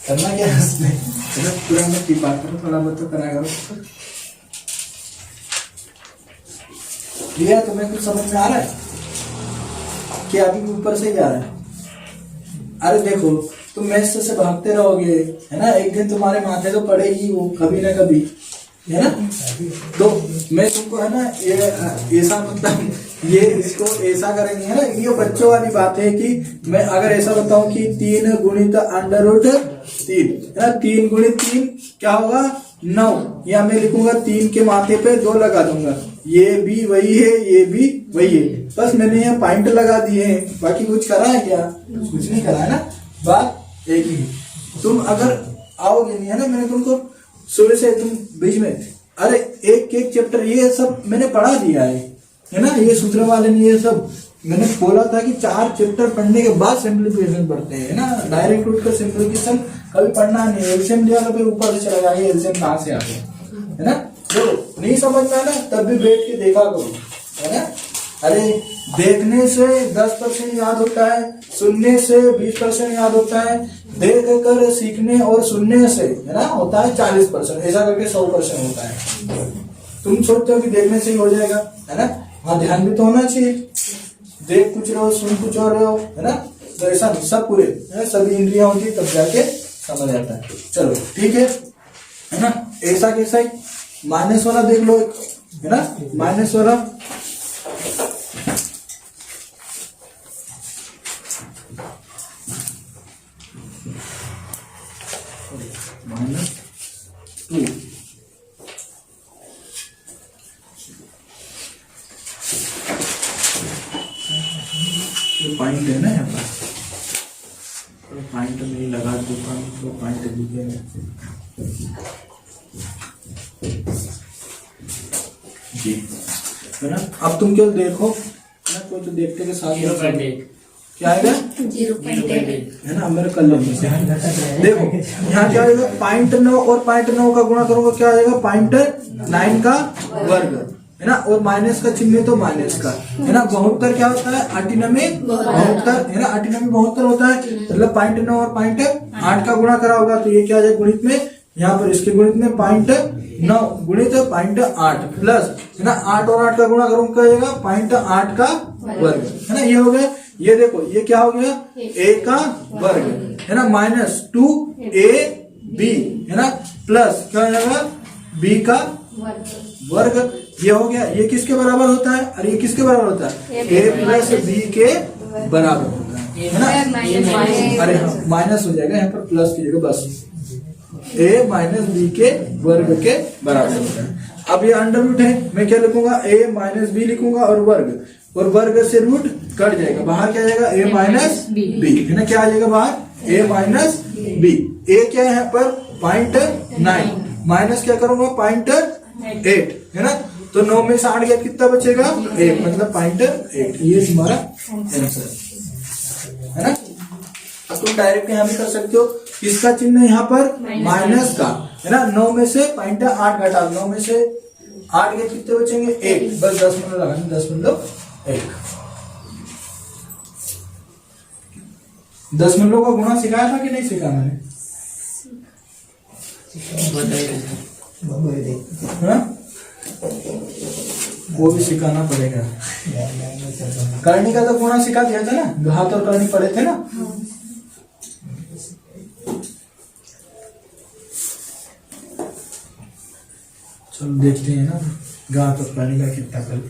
करना क्या है उसमें, पूरा मत की बात करो, थोड़ा बहुत तो करा करो। लिया तुम्हें कुछ समझ में आ रहा है कि अभी ऊपर से ही जा रहा है? अरे देखो तुम मैथ से भागते रहोगे है ना, एक दिन तुम्हारे माथे तो पड़ेगी वो कभी ना कभी, है ना। तो मैं तुमको है ना ये ऐसा मतलब ये इसको ऐसा करेंगे है ना, ये बच्चों वाली बात है कि मैं अगर ऐसा बताऊं कि 3 गुणित √3 है ना, 3 गुणित 3 क्या होगा 9, या मैं लिखूंगा 3 के माथे पे 2 लगा दूंगा, ये भी वही है ये भी वही है, बस मैंने यहाँ पॉइंट लगा दिए हैं, बाकी कुछ करा है क्या, कुछ नहीं करा है ना, बात एक ही। तुम अगर आओगे नहीं है ना, मैंने तुमको सुबह से तुम बीच में अरे एक एक चैप्टर ये सब मैंने पढ़ा दिया है ना, ये सूत्र वाले ने ये सब मैंने बोला था कि 4 चैप्टर पढ़ने के बाद सिंप्लीफिकेशन पढ़ते हैं ना, डायरेक्ट उठ कर सिंप्लीफिकेशन कभी पढ़ना नहीं, एलसीएम दिया तो फिर ऊपर से चला जाएगा एलसीएम कहाँ से आ गया है ना। जो नहीं समझ में आना तब भी बैठ के देखा करो है ना। अरे देखने से 10% याद होता है, सुनने से 20% याद होता है, देख कर सीखने और सुनने से है ना होता है 40%, ऐसा करके 100% होता है। तुम सोचते हो कि देखने से ही हो जाएगा है ना, वहां ध्यान भी तो होना चाहिए, देख कुछ रहे हो सुन कुछ और रहे हो है ना, तो ऐसा सब पूरे है, सभी इंद्रियां होती तब जाके समझ आता है। चलो ठीक है ना, ऐसा कैसा माइनस वाला देख लो है ना, माइनस वाला -2 पॉइंट है ना यहाँ पर, पॉइंट नहीं लगा दो तो पॉइंट दिखेगा जी है ना। अब तुम केवल देखो ना, कोई तो देखते के साथ 0.8 क्या आएगा 0.8 है ना, मेरे कलम में से देखो यहाँ क्या आएगा 0.9 और 0.9 का गुणा करूंगा क्या आएगा 0.9 का वर्ग है ना, और माइनस का चिन्ह तो माइनस का है ना। 72 क्या होता है 98 72 है ना, 98 72 होता है, मतलब 0.9 और 0.8 का गुणा करा होगा तो ये क्या आ जाए गुणित में, यहाँ पर इसके गुणित में 0.9 गुणित 0.8 प्लस है ना 8 और 8 का गुणा करूंगा क्या आएगा 0.8 का वर्ग है ना, ये हो गया। ये देखो ये क्या हो गया a का वर्ग है ना, -2ab है ना, प्लस क्या हो जाएगा b का वर्ग, ये हो गया। ये किसके बराबर होता है, और ये किसके बराबर होता है a प्लस b के बराबर होता है ना। अरे हाँ माइनस हो जाएगा यहाँ पर, प्लस की जगह बस a माइनस b के वर्ग के बराबर होता है। अब ये अंडर रूट है, मैं क्या लिखूंगा a माइनस b लिखूंगा और वर्ग से रूट कट जाएगा, बाहर क्या जाएगा a माइनस b है ना, क्या आ जाएगा बाहर a माइनस b। a क्या है यहाँ पर 0.9 माइनस क्या करूंगा 0.8 है ना, तो 9 में से 8 गया कितना बचेगा 1, मतलब 0.8, ये तुम्हारा आंसर है ना। अब तुम डायरेक्ट यहाँ भी कर सकते हो, इसका चिन्ह यहाँ पर माइनस का है ना, 9 में से 0.8 घटा, 9 में से 8 गए कितने बचेंगे 1, बस 10 मिनट लगाने 10.1। 10 मिनटों का गुणा सिखाया था कि नहीं सिखाया मैंने, हाँ? वो भी सिखाना पड़ेगा। करनी का तो गुणा सिखा दिया था ना, घात और करनी पड़े थे ना। चलो देखते हैं ना घात और करनी का कितना कर।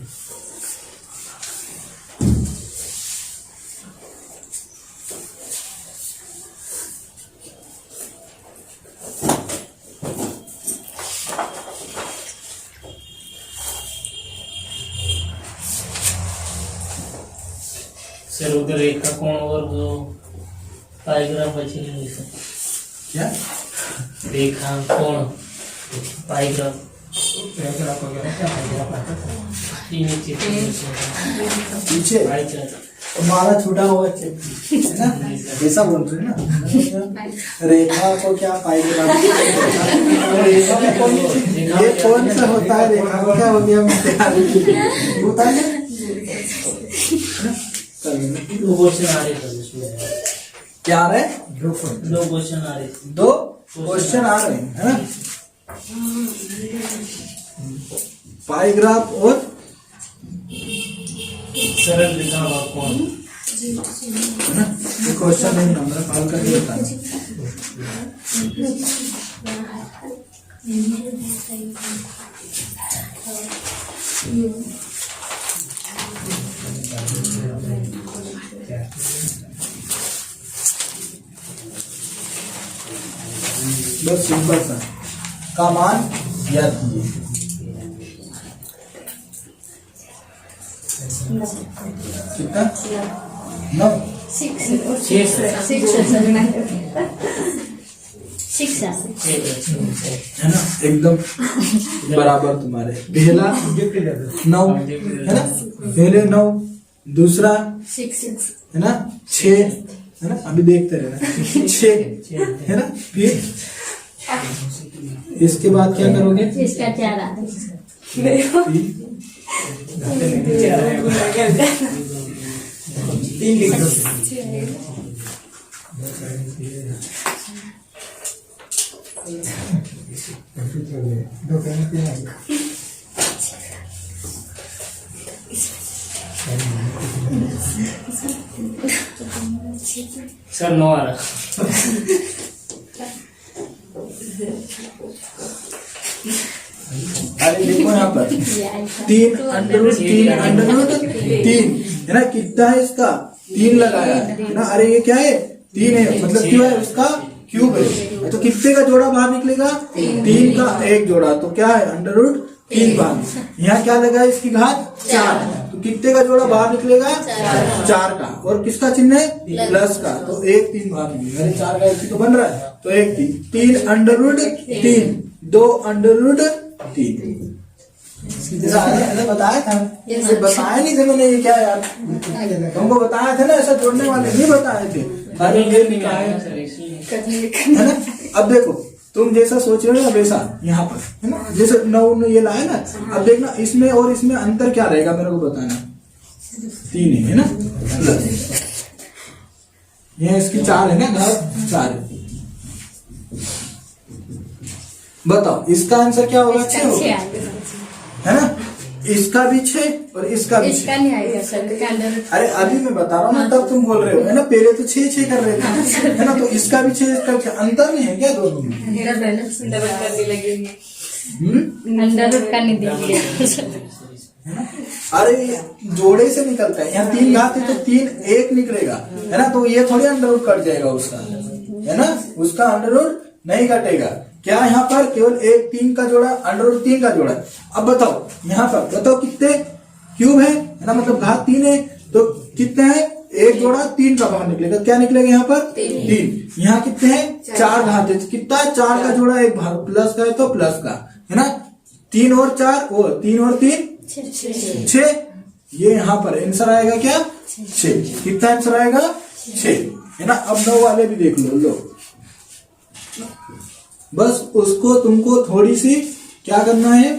सर उधर एक का कोण और वो पाइग्राफ बचे नहीं सर। क्या रेखा कोण पाइग्राफ नीचे पीछे तुम्हारा छूटा हुआ चेक है ना, ऐसा बोल रहे हैं ना। रेखा को क्या पाएगा, रेखा में कौन, ये कौन सा होता है, रेखा को क्या हो गया होता है। दो क्वेश्चन आ रहे थे उसमें, क्या आ रहे हैं, दो क्वेश्चन आ रहे थे, दो क्वेश्चन आ रहे हैं, है ना। पाइग्राफ और सरल रेखा का कोण, है ना, ये क्वेश्चन नहीं नंबर कॉल करके बताना। बस सिंपल सा का मान याद कीजिए। कितना, 9, 6 है ना, एकदम बराबर तुम्हारे। पहला 9 है ना, पहले 9, दूसरा 6 है ना 6 है ना, अभी देखते रहना 6 है ना। फिर इसके बाद क्या करोगे, इसका 4 आ सर 9 आ रहा। अरे देखो यहाँ पर 3 अंडरवुड 3 अंडरवुड 3 है ना, कितना है इसका 3 लगाया है ना। अरे ये क्या है 3 है, मतलब क्यों है, उसका क्यूब है। तो कितने का जोड़ा बाहर निकलेगा, 3 का एक जोड़ा, तो क्या है अंडरवुड 3 बाहर। यहाँ क्या लगा है, इसकी घात 4, तो कितने का जोड़ा बाहर निकलेगा 4 का, और किसका चिन्ह है प्लस का, तो 1 3 बाहर निकलेगा। अरे 4 का 1 तो बन रहा है, तो 1 3 अंडरवुड 3 2 अंडरवुड 3। ऐसा बताया था, ये बताया नहीं थे मैंने, ये क्या यार तुमको बताया था ना, ऐसा जोड़ने वाले नहीं बताए थे, अरे ये निकाय है ना। अब देखो तुम जैसा सोच रहे हो ना वैसा यहाँ पर है ना, जैसे 9 ये लाए ना, अब देखना इसमें और इसमें अंतर क्या रहेगा मेरे को बताना। 3 है ना, ये इसकी 4 है ना, घात 4 है। बताओ इसका आंसर क्या होगा, 6 होगा है ना। इसका भी 6 और इसका भी 6। इसका नहीं आएगा सर, अरे अभी मैं बता रहा हूँ ना, तब तुम बोल रहे हो है ना, पहले तो 6 कर रहे थे है ना, तो इसका भी 6, इसका क्या अंतर नहीं है क्या दोनों में, अंडर का नहीं देंगे। अरे जोड़े से निकलता है, यहाँ 3 घात है तो 3 1 निकलेगा है ना, तो ये थोड़ी अंडरवुड कट जाएगा उसका है ना, उसका अंडरवुड नहीं कटेगा। क्या यहाँ पर केवल 1 3 का जोड़ा, अंडरवुड 3 का जोड़ा। अब बताओ यहाँ पर बताओ कितने क्यूब है ना, मतलब घात 3 है, तो कितने है, एक जोड़ा 3 का बाहर निकलेगा, क्या निकलेगा यहाँ पर 3। यहाँ कितने हैं 4 घात है, कितना 4 का जोड़ा एक बाहर, प्लस का है तो प्लस का है ना, 3 और 4 वो 3 और 3 6, ये यहाँ पर आंसर आएगा क्या 6। कितना आंसर आएगा 6 है ना। अब 9 वाले भी देख लो, बस उसको तुमको थोड़ी सी क्या करना है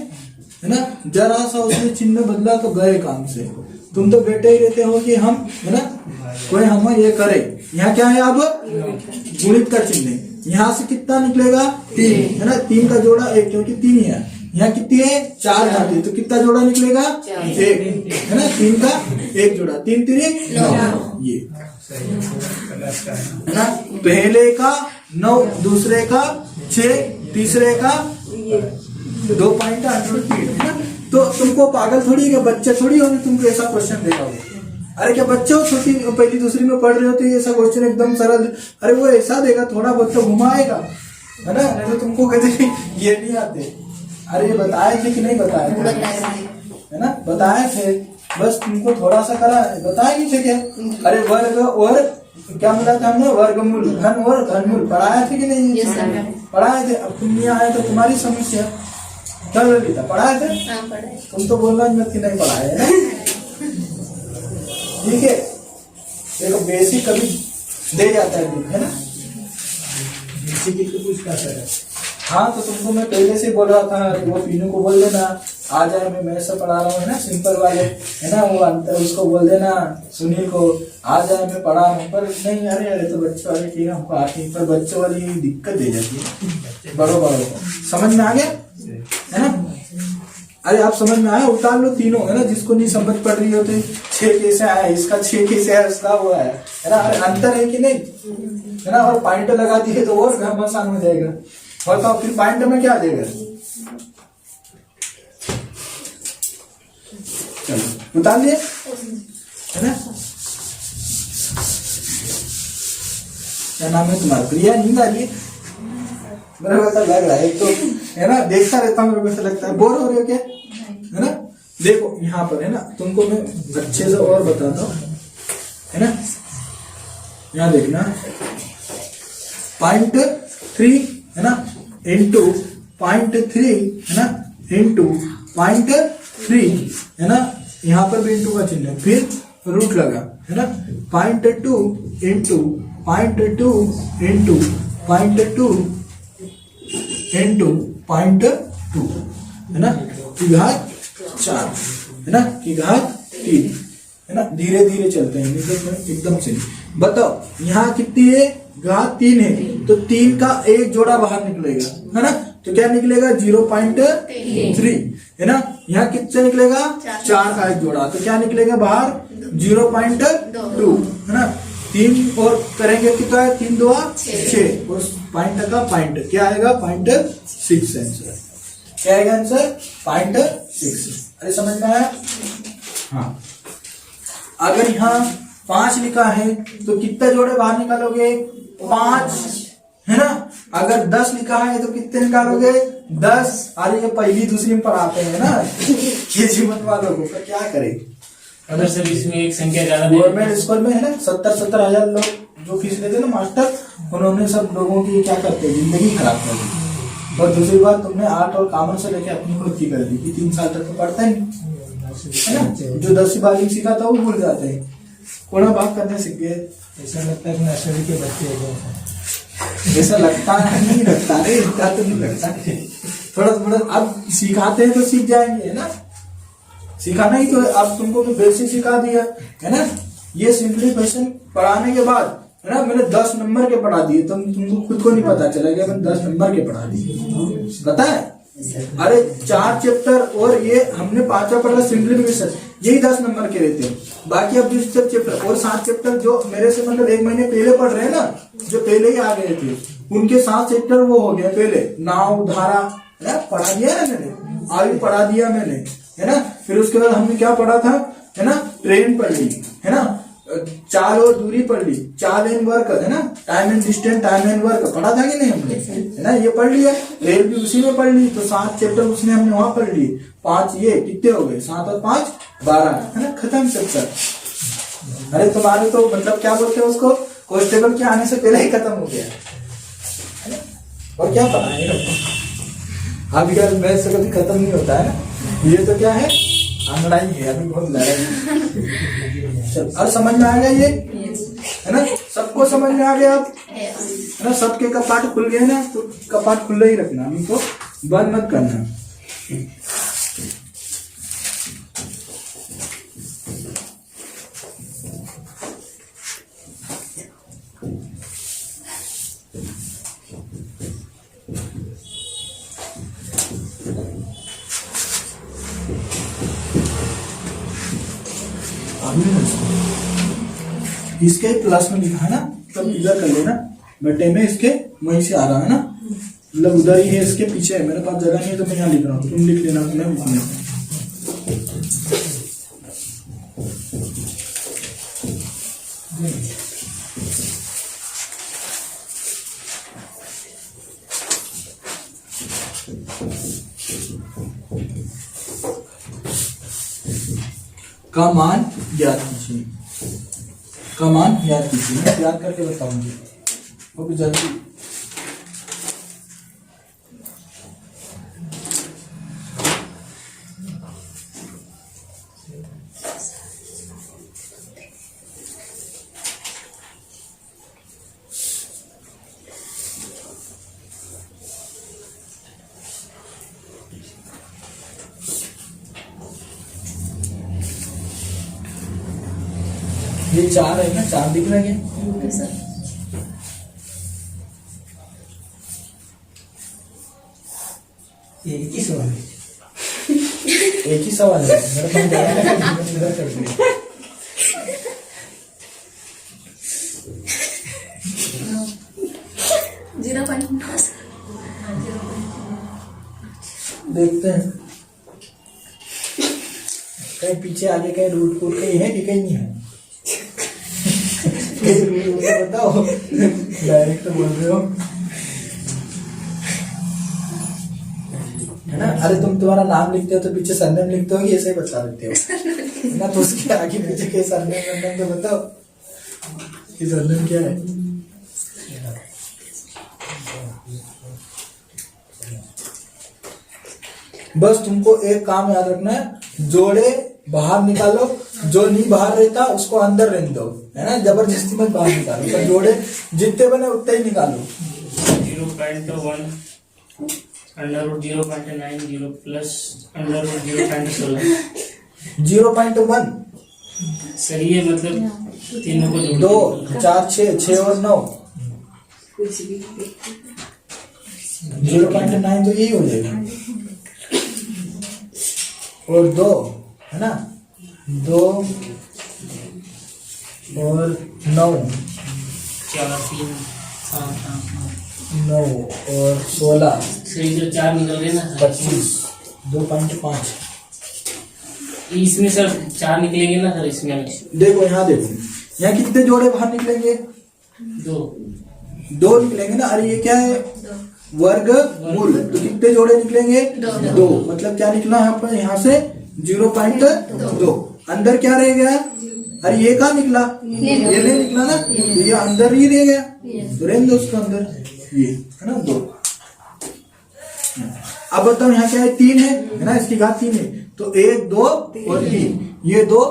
ना, जरा सा उसमें चिन्ह बदला तो गए काम से। तुम तो बैठे ही रहते हो कि हम है ना कोई हम ये करे। यहाँ क्या है, अब गुणित का चिन्ह है, यहाँ से कितना निकलेगा 3 है ना, 3 का जोड़ा 1 क्योंकि 3 ही है। यहाँ कितनी है 4 घात है, तो कितना जोड़ा निकलेगा 1 है ना, 3 का 1 जोड़ा, 3 3 9 ये है ना। पहले का 9, दूसरे का 6, तीसरे का 2 पॉइंट अंडरवुड 3 है ना। तो तुमको पागल थोड़ी है, बच्चे थोड़ी होंगे तुमको ऐसा क्वेश्चन देगा वो। अरे क्या बच्चे हो, छोटी पहली दूसरी में पढ़ रहे हो तो ऐसा क्वेश्चन एकदम सरल, अरे वो ऐसा देगा, थोड़ा बहुत तो घुमाएगा है ना, नहीं तो तुमको कहते ये नहीं आते। अरे ये बताए थे कि नहीं बताए थे है ना, बताए थे, बस तुमको थोड़ा सा करा, बताए नहीं थे क्या। अरे वर्ग और क्या मिला था हमने? वर्गमूल, घन और घनमूल पढ़ाया थे कि नहीं? Yes, sir. पढ़ाए थे। अब तुम नहीं आए तो तुम्हारी समस्या। क्या ललिता, पढ़ाए थे? हाँ, पढ़ाई। तुम तो बोलना मत कि नहीं पढ़ाए है ना। ठीक है, देखो बेसिक कभी दे जाता है ना। बेसिक की कुछ का सर है। हाँ, तो तुमको मैं पहले से बोल रहा था, वो पीनू को बोल देना आ जाए, मैं मैथ्स से पढ़ा रहा हूँ है ना, सिंपल वाले है ना, वो अंतर उसको बोल देना, सुनील को आ जाए मैं पढ़ा रहा हूँ। पर नहीं, अरे तो बच्चों वाले ठीक है, हमको आती है, पर बच्चों वाली दिक्कत दे जाती है बड़ों को। समझ में आ गया है ना? अरे आप समझ में आया, उतार लो तीनों है ना, जिसको नहीं समझ पड़ रही होती 6 कैसे आया, इसका 6 कैसे है, उसका वो है ना, अंतर है कि नहीं है ना। और पॉइंट लगा दिए तो और घर आसान हो जाएगा। बताओ फिर पॉइंट में क्या देगा? चलो उतार लिए है ना। क्या नाम है तुम्हारा? प्रिया। नींद आ रही है? मेरे को ऐसा लग रहा है, एक तो है ना, देखता रहता हूँ, मेरे को ऐसा लगता है। बोर हो रहे हो क्या है ना? देखो यहाँ पर है ना, तुमको मैं अच्छे से और बताता हूँ है ना। यहाँ देखना, 0.3 है ना इंटू 0.3 है ना इंटू 0.3 है ना, यहाँ पर भी इंटू का चिन्ह है, फिर रूट लगा है ना। 0.2 इंटू 0.2 इंटू 0.2 इंटू 0.2 है ना, की घात 4 है ना, की घात 3 है ना। धीरे धीरे चलते हैं, एकदम से। बताओ यहाँ कितनी है? घात 3 है, तो 3 का एक जोड़ा बाहर निकलेगा है ना, तो क्या निकलेगा? 0.3 है ना। यहाँ कितने निकलेगा? 4 का एक जोड़ा, तो क्या निकलेगा बाहर? 0.2 है ना। 3 और करेंगे कितना है? 3 2 6, उस पॉइंट का पॉइंट क्या आएगा? 0.6 आंसर। क्या आएगा आंसर? 0.6। अरे समझ में आया? हाँ, अगर यहाँ 5 लिखा है तो कितने जोड़े बाहर निकालोगे? 5 है ना। अगर 10 लिखा है तो कितने निकालोगे? 10। अरे ये पहली दूसरी में पढ़ाते हैं ना ये जीवन वालों को, तो क्या करें? अगर सर इसमें एक संख्या ज्यादा गवर्नमेंट स्कूल में है ना, 70 हजार लोग जो फीस लेते ना मास्टर, उन्होंने सब लोगों की क्या करते हैं, जिंदगी खराब कर दी। और दूसरी बात, तुमने आर्ट और कॉमर्स से लेके अपनी खुद की कर दी कि 3 साल तक तो पढ़ता ही नहीं है ना। जो 10वीं 12वीं सीखा था वो भूल जाते हैं, कोना बात करने सीख गए। ऐसा लगता है नर्सरी के बच्चे ऐसा लगता नहीं, लगता नहीं, इतना तो नहीं लगता। थोड़ा थोड़ा अब सिखाते हैं तो सीख जाएंगे है ना। सिखाना ही तो अब तुमको तो बेसिक सिखा दिया है ना। ये सिंपलीफिकेशन पढ़ाने के बाद है ना, मैंने 10 नंबर के पढ़ा दिए, तुमको खुद को नहीं पता चलेगा मैंने 10 नंबर के पढ़ा दिए, पता है? अरे 4 चैप्टर और ये हमने 5वां पढ़ा सिंपलीफिकेशन, यही 10 नंबर के रहते हैं। बाकी अब जो चैप्टर और 7 चैप्टर जो मेरे से मतलब 1 महीने पहले पढ़ रहे हैं ना, जो पहले ही आ गए थे, उनके 7 चैप्टर वो हो गया पहले। नाव धारा है ना, पढ़ा दिया है मैंने, आयु पढ़ा दिया मैंने है ना। फिर उसके बाद हमने क्या पढ़ा था है ना, ट्रेन पढ़ ली है ना, चाल और दूरी पढ़ ली, चाल एंड वर्क है ना, time and distance, time and work पढ़ा था कि नहीं हमने है ना, ये पढ़ लिया। रेल भी उसी में पढ़ ली, तो 7 चैप्टर उसने हमने वहां पढ़ लिए। 5 ये कितने हो गए? 7 और 5 12 है ना, खत्म चैप्टर। अरे तुम्हारे तो मतलब क्या बोलते हैं उसको, कांस्टेबल के आने से पहले ही खत्म हो गया है ना। और क्या पता है आजकल मैथ से कभी खत्म नहीं होता है ना। ये तो क्या है, लड़ाई है, अभी बहुत लड़ाई। चल अब समझ में आ गया ये है ना, सबको समझ में आ गया अब है ना। सबके कपाट खुल गए ना, तो कपाट खुले ही रखना, अभी तो बंद मत करना। इसके प्लस में लिखा है ना, तब इधर कर लेना, बटे में इसके वहीं से आ रहा है ना, मतलब उधर ही है, इसके पीछे है। मेरे पास जगह नहीं है तो मैं यहाँ लिख रहा हूँ, तुम लिख लेना, तुम्हें लिखने का मान ज्ञात कीजिए। का मान याद कीजिए, मैं याद करके बताऊंगी वो भी जल्दी। ये 4 है ना, 4 दिख रहा है क्या? Okay sir. एक ही सवाल है। एक ही सवाल है, मेरे पास ज़्यादा नहीं, इधर कर दिए। जीरो पॉइंट देखते हैं कहीं पीछे आगे कहीं रूट कोड कहीं है कि कहीं नहीं है। कहीं रूट कोड बताओ, डायरेक्ट तो बोल रहे हो है ना। अरे तुम्हारा नाम लिखते हो तो पीछे सरनेम लिखते हो कि ऐसे ही बता देते हो है ना, तो उसके आगे पीछे कहीं सरनेम तो बताओ कि सरनेम क्या है। बस तुमको एक काम याद रखना है, जोड़े बाहर निकालो, जो नहीं बाहर रहता उसको अंदर रहने दो, है ना, जबरदस्ती मत बाहर निकालो। तो जोड़े जितने बने उतने ही निकालो। 0.1 अंडर 0.9 0 प्लस अंडर 0.16। 0.1 सर ये मतलब तीनों को जोड़ 2 4 6 और 9, 0.9 तो यही हो जाएगा। और 2 है ना, 2 और 9, 4 3 7 8 9 और 16 सही जो 4 निकल गए ना सर, 25, 2.5। इसमें सर 4 निकलेंगे ना सर, इसमें देखो यहाँ देखो, यहाँ कितने जोड़े बाहर निकलेंगे? 2 निकलेंगे ना। अरे ये क्या है, वर्गमूल, तो कितने जोड़े निकलेंगे? 2। मतलब क्या निकला यहाँ पर, यहाँ से 0.2। अंदर क्या रह गया? अरे ये कहाँ निकला? ये नहीं निकला ना, तो ये अंदर ही रह गया, तो रहने दो उसको अंदर, ये है ना 2। अब बताओ यहाँ क्या है, 3 है ना, इसकी घात 3 है, तो 1 2 और 3, ये 2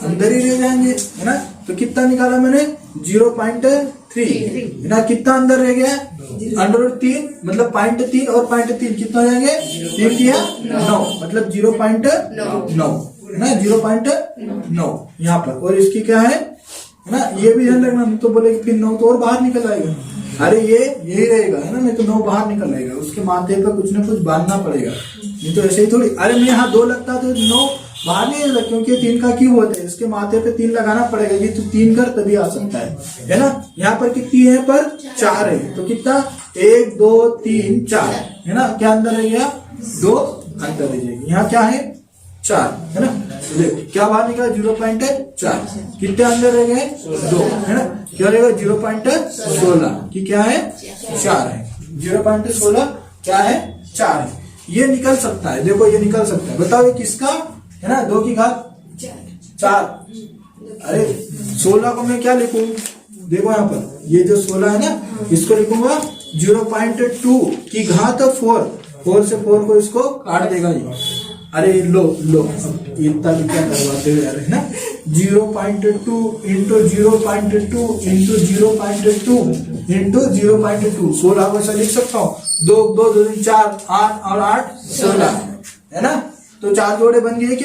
अंदर ही रह जाएंगे, है ना। तो कितना निकाला मैंने? 0.3, है ना। कितना अंदर रह गया? √3, मतलब 0.3 और 0.3 कितना हो जाएंगे? 3 किया 9, मतलब 0.9, है ना, 0.9 यहाँ पर। और इसकी क्या है ना, ये भी ध्यान रखना, नहीं तो बोले कि फिर 9 तो और बाहर निकल आएगा। अरे ये यही रहेगा, है ना, नहीं तो 9 बाहर निकल आएगा, उसके माथे पर कुछ ना कुछ बांधना पड़ेगा, नहीं तो ऐसे ही थोड़ी। अरे मैं यहाँ 2 लगता तो 9 बाहर नहीं आएगा, क्योंकि 3 का क्यूब होता है, इसके माथे पे 3 लगाना पड़ेगा, ये तो 3 कर तभी आ सकता है ना। यहाँ पर कितनी है, पर 4 है, तो कितना? 1 2 3 4, है ना। क्या अंदर रह गया? 2 अंदर रह जाएगी। यहाँ क्या है? 4, है ना। देखो क्या बाहर निकला? 0.4। कितने अंदर रह गए? 2, है ना। क्या रहेगा? 0.16 की क्या है? 4 है। 0.16 क्या है? 4 है। ये निकल सकता है, देखो ये निकल सकता है। बताओ ये किसका है ना, 2 की घात 4। अरे 16 को मैं क्या लिखूं? देखो यहाँ पर ये जो 16 है ना, इसको लिखूंगा 0.2 की घात 4 से 4 को इसको काट देगा ये। अरे लो इतना क्या करवाते हो यार, है ना। 0.2 इंटू 0.2 इंटू 0.2 इंटू 0.2, 16 को ऐसा लिख सकता हूँ। 2 2 2 4 8 और 8 16, है ना। तो 4 जोड़े बन गए कि